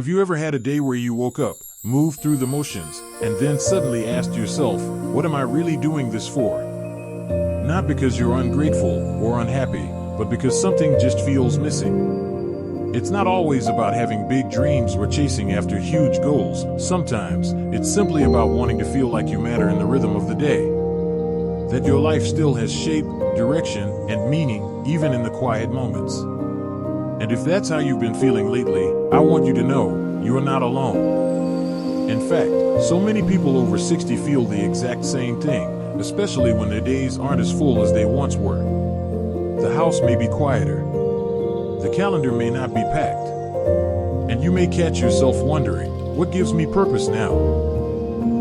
Have you ever had a day where you woke up, moved through the motions, and then suddenly asked yourself, what am I really doing this for? Not because you're ungrateful or unhappy, but because something just feels missing. It's not always about having big dreams or chasing after huge goals. Sometimes, it's simply about wanting to feel like you matter in the rhythm of the day. That your life still has shape, direction, and meaning, even in the quiet moments. And if that's how you've been feeling lately, I want you to know, you are not alone. In fact, so many people over 60 feel the exact same thing, especially when their days aren't as full as they once were. The house may be quieter. The calendar may not be packed. And you may catch yourself wondering, what gives me purpose now?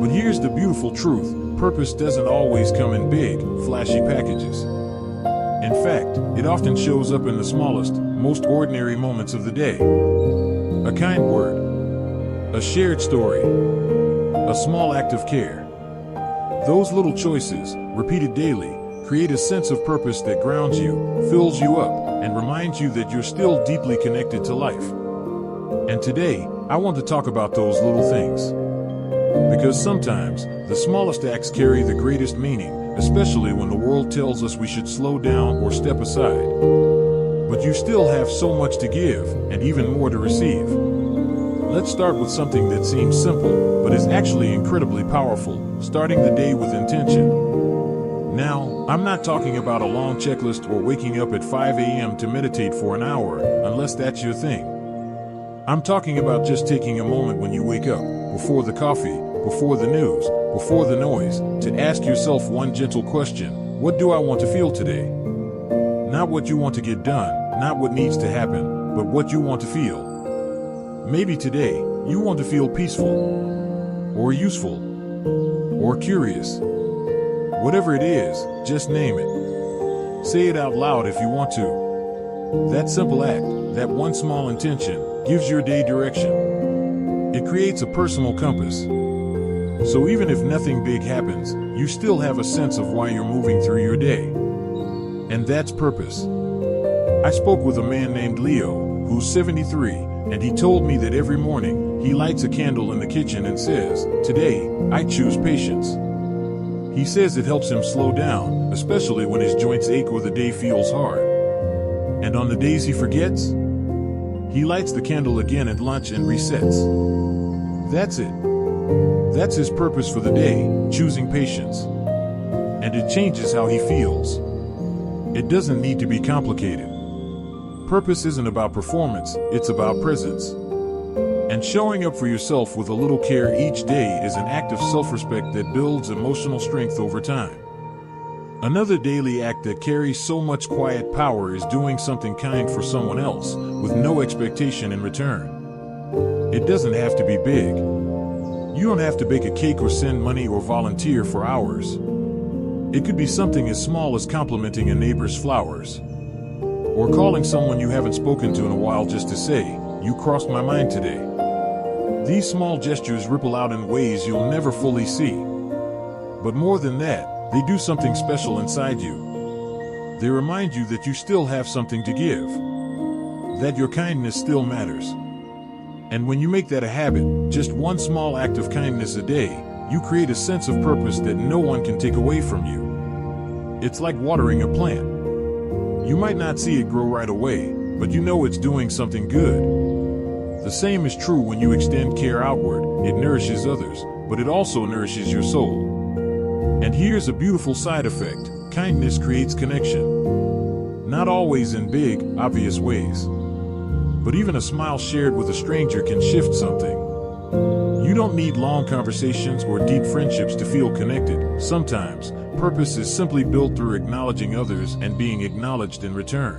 But here's the beautiful truth. Purpose doesn't always come in big, flashy packages. In fact, it often shows up in the smallest, most ordinary moments of the day. A kind word, a shared story, a small act of care. Those little choices, repeated daily, create a sense of purpose that grounds you, fills you up, and reminds you that you're still deeply connected to life. And today, I want to talk about those little things. Because sometimes, the smallest acts carry the greatest meaning, especially when the world tells us we should slow down or step aside. But you still have so much to give, and even more to receive. Let's start with something that seems simple, but is actually incredibly powerful, starting the day with intention. Now, I'm not talking about a long checklist or waking up at 5 a.m. to meditate for an hour, unless that's your thing. I'm talking about just taking a moment when you wake up, before the coffee, before the news, before the noise, to ask yourself one gentle question: what do I want to feel today? Not what you want to get done, not what needs to happen, but what you want to feel. Maybe today, you want to feel peaceful, or useful, or curious. Whatever it is, just name it. Say it out loud if you want to. That simple act, that one small intention, gives your day direction. It creates a personal compass. So even if nothing big happens, you still have a sense of why you're moving through your day. And that's purpose. I spoke with a man named Leo, who's 73, and he told me that every morning, he lights a candle in the kitchen and says, "Today, I choose patience." He says it helps him slow down, especially when his joints ache or the day feels hard. And on the days he forgets, he lights the candle again at lunch and resets. That's it. That's his purpose for the day, choosing patience. And it changes how he feels. It doesn't need to be complicated. Purpose isn't about performance, it's about presence. And showing up for yourself with a little care each day is an act of self-respect that builds emotional strength over time. Another daily act that carries so much quiet power is doing something kind for someone else, with no expectation in return. It doesn't have to be big. You don't have to bake a cake or send money or volunteer for hours. It could be something as small as complimenting a neighbor's flowers. Or calling someone you haven't spoken to in a while just to say, "You crossed my mind today." These small gestures ripple out in ways you'll never fully see. But more than that, they do something special inside you. They remind you that you still have something to give. That your kindness still matters. And when you make that a habit, just one small act of kindness a day, you create a sense of purpose that no one can take away from you. It's like watering a plant. You might not see it grow right away, but you know it's doing something good. The same is true when you extend care outward. It nourishes others, but it also nourishes your soul. And here's a beautiful side effect. Kindness creates connection. Not always in big, obvious ways. But even a smile shared with a stranger can shift something. You don't need long conversations or deep friendships to feel connected. Sometimes, purpose is simply built through acknowledging others and being acknowledged in return.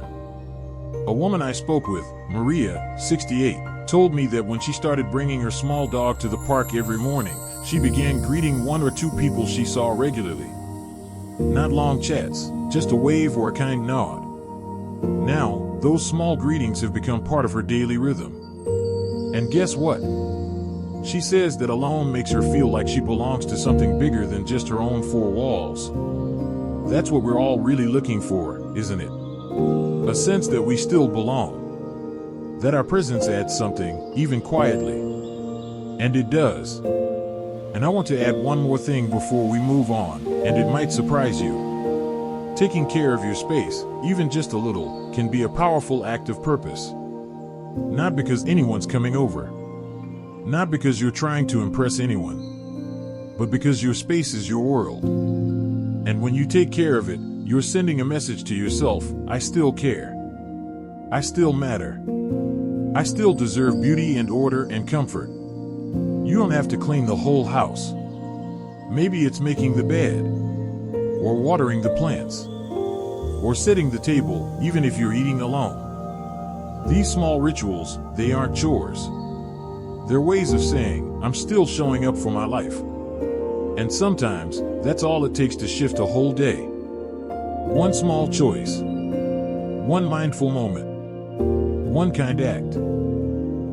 A woman I spoke with, Maria, 68, told me that when she started bringing her small dog to the park every morning, she began greeting one or two people she saw regularly. Not long chats, just a wave or a kind nod. Now, those small greetings have become part of her daily rhythm. And guess what? She says that alone makes her feel like she belongs to something bigger than just her own four walls. That's what we're all really looking for, isn't it? A sense that we still belong. that our presence adds something, even quietly. And it does. And I want to add one more thing before we move on, and it might surprise you. Taking care of your space, even just a little, can be a powerful act of purpose. Not because anyone's coming over. Not because you're trying to impress anyone. But because your space is your world. And when you take care of it, you're sending a message to yourself: I still care. I still matter. I still deserve beauty and order and comfort. You don't have to clean the whole house. Maybe it's making the bed, or watering the plants, or setting the table, even if you're eating alone. These small rituals, they aren't chores. They're ways of saying, I'm still showing up for my life. And sometimes, that's all it takes to shift a whole day. One small choice. One mindful moment. One kind act.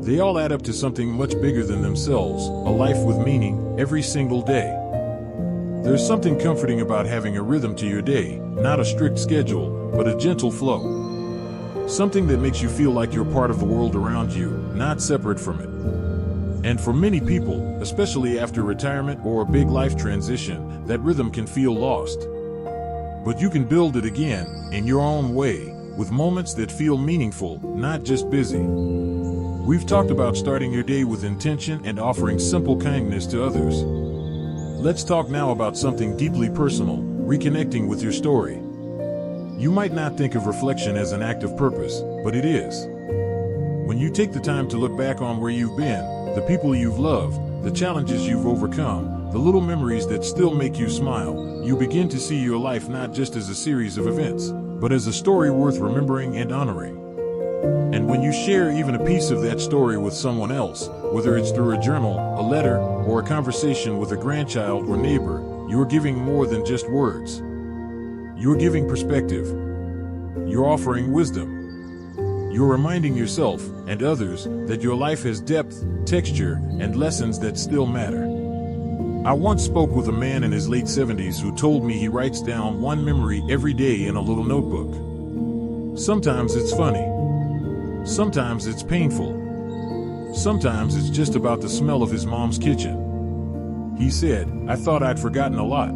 They all add up to something much bigger than themselves, a life with meaning, every single day. There's something comforting about having a rhythm to your day, not a strict schedule, but a gentle flow. Something that makes you feel like you're part of the world around you, not separate from it. And for many people, especially after retirement or a big life transition, that rhythm can feel lost. But you can build it again, in your own way, with moments that feel meaningful, not just busy. We've talked about starting your day with intention and offering simple kindness to others. Let's talk now about something deeply personal, reconnecting with your story. You might not think of reflection as an act of purpose, but it is. When you take the time to look back on where you've been, the people you've loved, the challenges you've overcome, the little memories that still make you smile, you begin to see your life not just as a series of events, but as a story worth remembering and honoring. And when you share even a piece of that story with someone else, whether it's through a journal, a letter, or a conversation with a grandchild or neighbor, you're giving more than just words. You're giving perspective. You're offering wisdom. You're reminding yourself and others that your life has depth, texture, and lessons that still matter. I once spoke with a man in his late 70s who told me he writes down one memory every day in a little notebook. Sometimes it's funny. Sometimes it's painful. Sometimes it's just about the smell of his mom's kitchen. He said, I thought I'd forgotten a lot.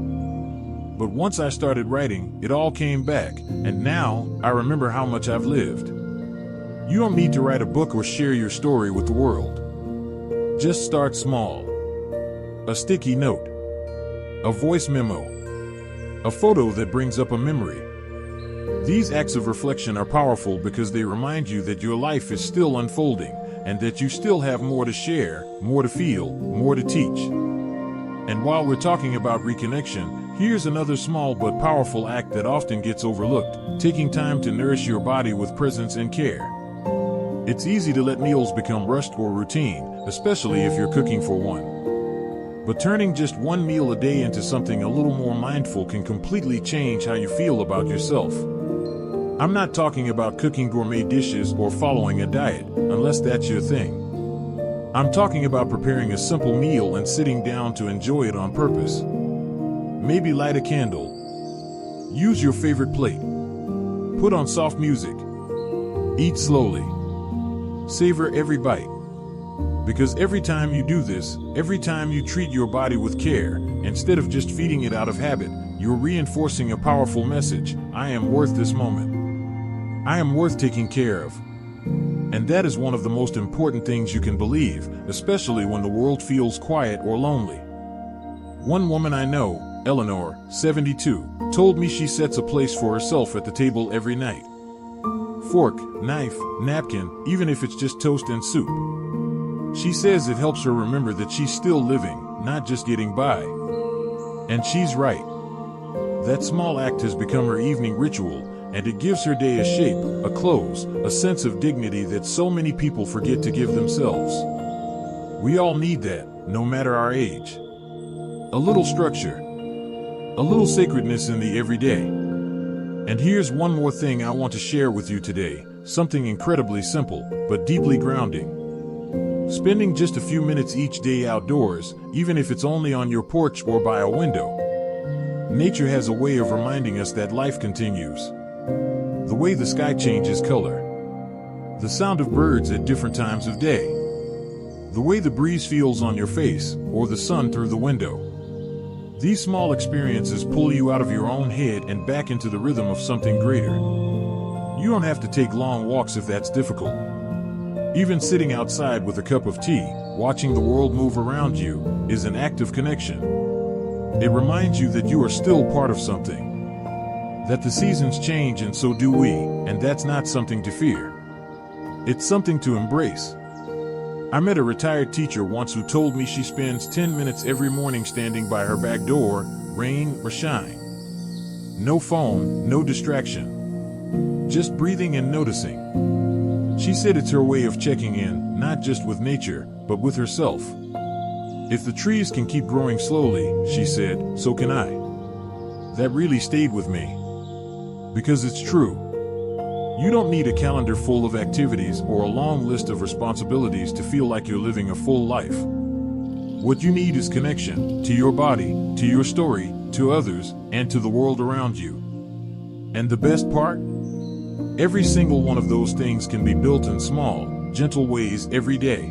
But once I started writing, it all came back, and now I remember how much I've lived. You don't need to write a book or share your story with the world. Just start small. A sticky note. A voice memo. A photo that brings up a memory. These acts of reflection are powerful because they remind you that your life is still unfolding, and that you still have more to share, more to feel, more to teach. And while we're talking about reconnection, here's another small but powerful act that often gets overlooked: taking time to nourish your body with presence and care. It's easy to let meals become rushed or routine, especially if you're cooking for one. But turning just one meal a day into something a little more mindful can completely change how you feel about yourself. I'm not talking about cooking gourmet dishes or following a diet, unless that's your thing. I'm talking about preparing a simple meal and sitting down to enjoy it on purpose. Maybe light a candle. Use your favorite plate. Put on soft music. Eat slowly. Savor every bite. Because every time you do this, every time you treat your body with care, instead of just feeding it out of habit, you're reinforcing a powerful message: I am worth this moment. I am worth taking care of. And that is one of the most important things you can believe, especially when the world feels quiet or lonely. One woman I know, Eleanor, 72, told me she sets a place for herself at the table every night. Fork, knife, napkin, even if it's just toast and soup. She says it helps her remember that she's still living, not just getting by. And she's right. That small act has become her evening ritual, and it gives her day a shape, a close, a sense of dignity that so many people forget to give themselves. We all need that, no matter our age. A little structure. A little sacredness in the everyday. And here's one more thing I want to share with you today, something incredibly simple, but deeply grounding. Spending just a few minutes each day outdoors, even if it's only on your porch or by a window. Nature has a way of reminding us that life continues. The way the sky changes color. the sound of birds at different times of day, the way the breeze feels on your face, or the sun through the window. These small experiences pull you out of your own head and back into the rhythm of something greater. You don't have to take long walks if that's difficult. Even sitting outside with a cup of tea, watching the world move around you, is an act of connection. It reminds you that you are still part of something, that the seasons change and so do we, and that's not something to fear. It's something to embrace. I met a retired teacher once who told me she spends 10 minutes every morning standing by her back door, rain or shine. No phone, no distraction. Just breathing and noticing. She said it's her way of checking in, not just with nature, but with herself. If the trees can keep growing slowly, she said, so can I. That really stayed with me. Because it's true. You don't need a calendar full of activities or a long list of responsibilities to feel like you're living a full life. What you need is connection to your body, to your story, to others, and to the world around you. And the best part? Every single one of those things can be built in small, gentle ways every day.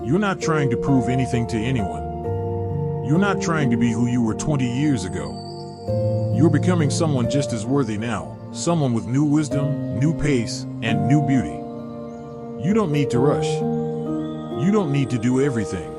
You're not trying to prove anything to anyone. You're not trying to be who you were 20 years ago. You're becoming someone just as worthy now, someone with new wisdom, new pace, and new beauty. You don't need to rush. You don't need to do everything.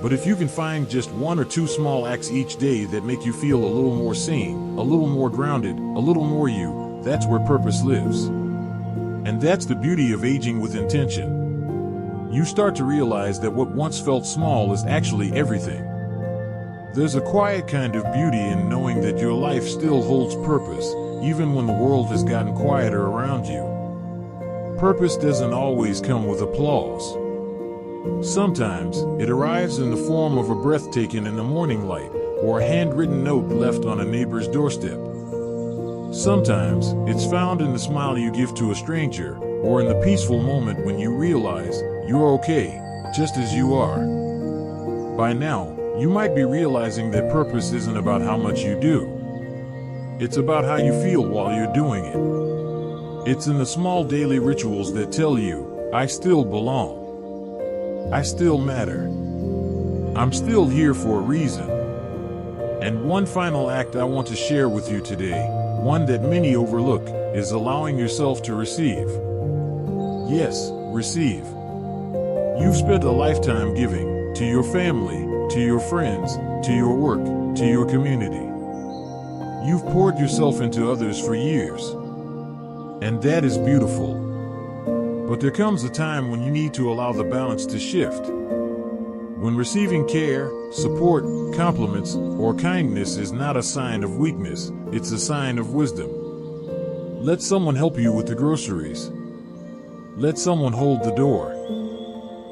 But if you can find just one or two small acts each day that make you feel a little more sane, a little more grounded, a little more you, that's where purpose lives. And that's the beauty of aging with intention. You start to realize that what once felt small is actually everything. There's a quiet kind of beauty in knowing that your life still holds purpose, even when the world has gotten quieter around you. Purpose doesn't always come with applause. Sometimes it arrives in the form of a breath taken in the morning light, or a handwritten note left on a neighbor's doorstep. Sometimes it's found in the smile you give to a stranger, or in the peaceful moment when you realize you're okay, just as you are. By now, you might be realizing that purpose isn't about how much you do. It's about how you feel while you're doing it. It's in the small daily rituals that tell you, I still belong. I still matter. I'm still here for a reason. And one final act I want to share with you today, one that many overlook, is allowing yourself to receive. Yes, receive. You've spent a lifetime giving, to your family, to your friends, to your work, to your community. You've poured yourself into others for years. And that is beautiful. But there comes a time when you need to allow the balance to shift. When receiving care, support, compliments, or kindness is not a sign of weakness, it's a sign of wisdom. Let someone help you with the groceries. Let someone hold the door.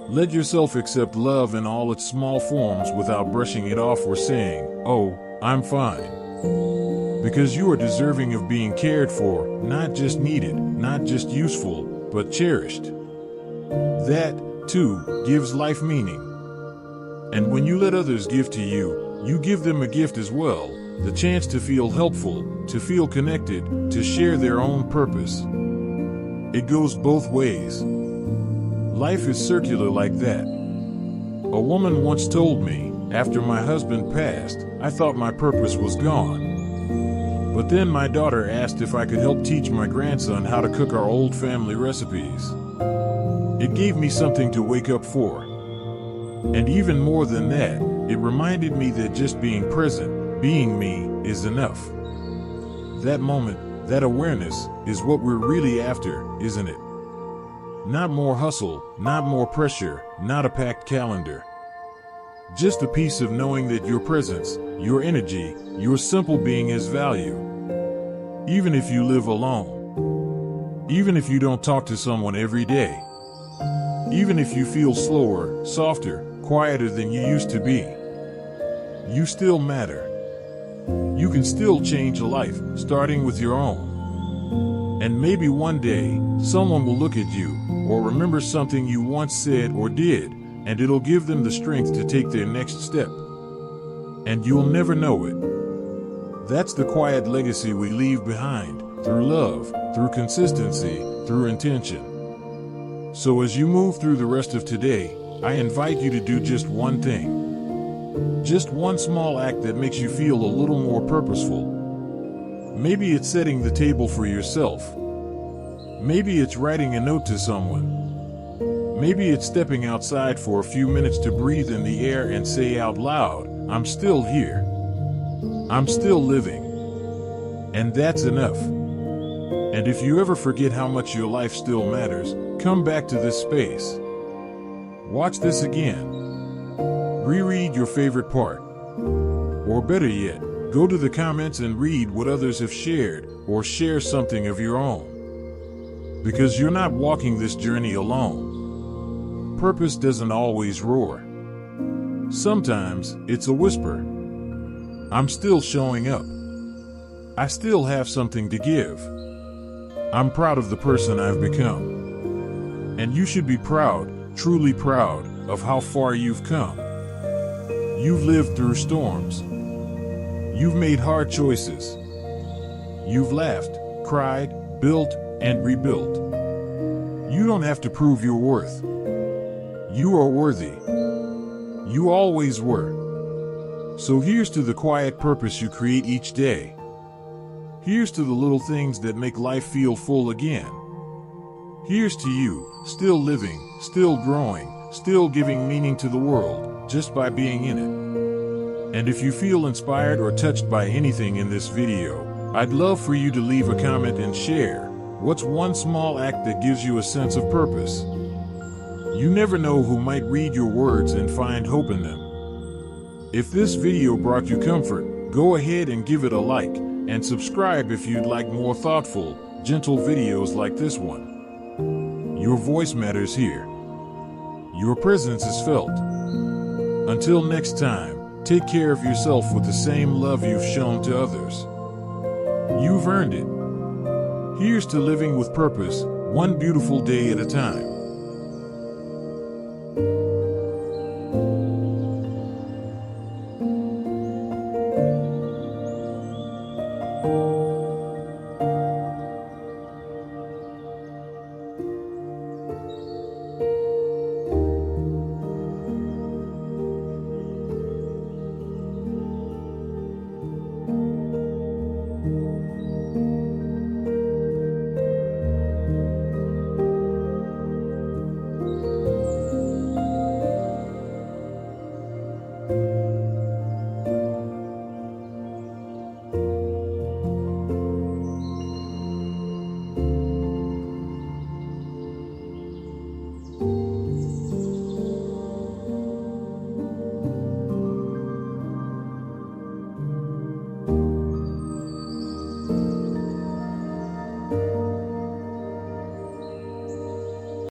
Let yourself accept love in all its small forms without brushing it off or saying, oh, I'm fine. Because you are deserving of being cared for, not just needed, not just useful, but cherished. That, too, gives life meaning. And when you let others give to you, you give them a gift as well, the chance to feel helpful, to feel connected, to share their own purpose. It goes both ways. Life is circular like that. A woman once told me, after my husband passed, I thought my purpose was gone. But then my daughter asked if I could help teach my grandson how to cook our old family recipes. It gave me something to wake up for. And even more than that, it reminded me that just being present, being me, is enough. That moment, that awareness, is what we're really after, isn't it? Not more hustle, not more pressure, not a packed calendar. Just a piece of knowing that your presence, your energy, your simple being has value. Even if you live alone. Even if you don't talk to someone every day. Even if you feel slower, softer, quieter than you used to be. You still matter. You can still change a life, starting with your own. And maybe one day, someone will look at you, or remember something you once said or did, and it'll give them the strength to take their next step. And you'll never know it. That's the quiet legacy we leave behind, through love, through consistency, through intention. So as you move through the rest of today, I invite you to do just one thing. Just one small act that makes you feel a little more purposeful. Maybe it's setting the table for yourself. Maybe it's writing a note to someone. Maybe it's stepping outside for a few minutes to breathe in the air and say out loud, "I'm still here. I'm still living." And that's enough. And if you ever forget how much your life still matters, come back to this space. Watch this again. Reread your favorite part. Or better yet, go to the comments and read what others have shared, or share something of your own. Because you're not walking this journey alone. Purpose doesn't always roar. Sometimes it's a whisper. I'm still showing up. I still have something to give. I'm proud of the person I've become. And you should be proud, truly proud, of how far you've come. You've lived through storms. You've made hard choices. You've laughed, cried, built, and rebuilt. You don't have to prove your worth. You are worthy. You always were. So here's to the quiet purpose you create each day. Here's to the little things that make life feel full again. Here's to you, still living, still growing, still giving meaning to the world, just by being in it. And if you feel inspired or touched by anything in this video, I'd love for you to leave a comment and share. What's one small act that gives you a sense of purpose? You never know who might read your words and find hope in them. If this video brought you comfort, go ahead and give it a like, and subscribe if you'd like more thoughtful, gentle videos like this one. Your voice matters here. Your presence is felt. Until next time, take care of yourself with the same love you've shown to others. You've earned it. Here's to living with purpose, one beautiful day at a time.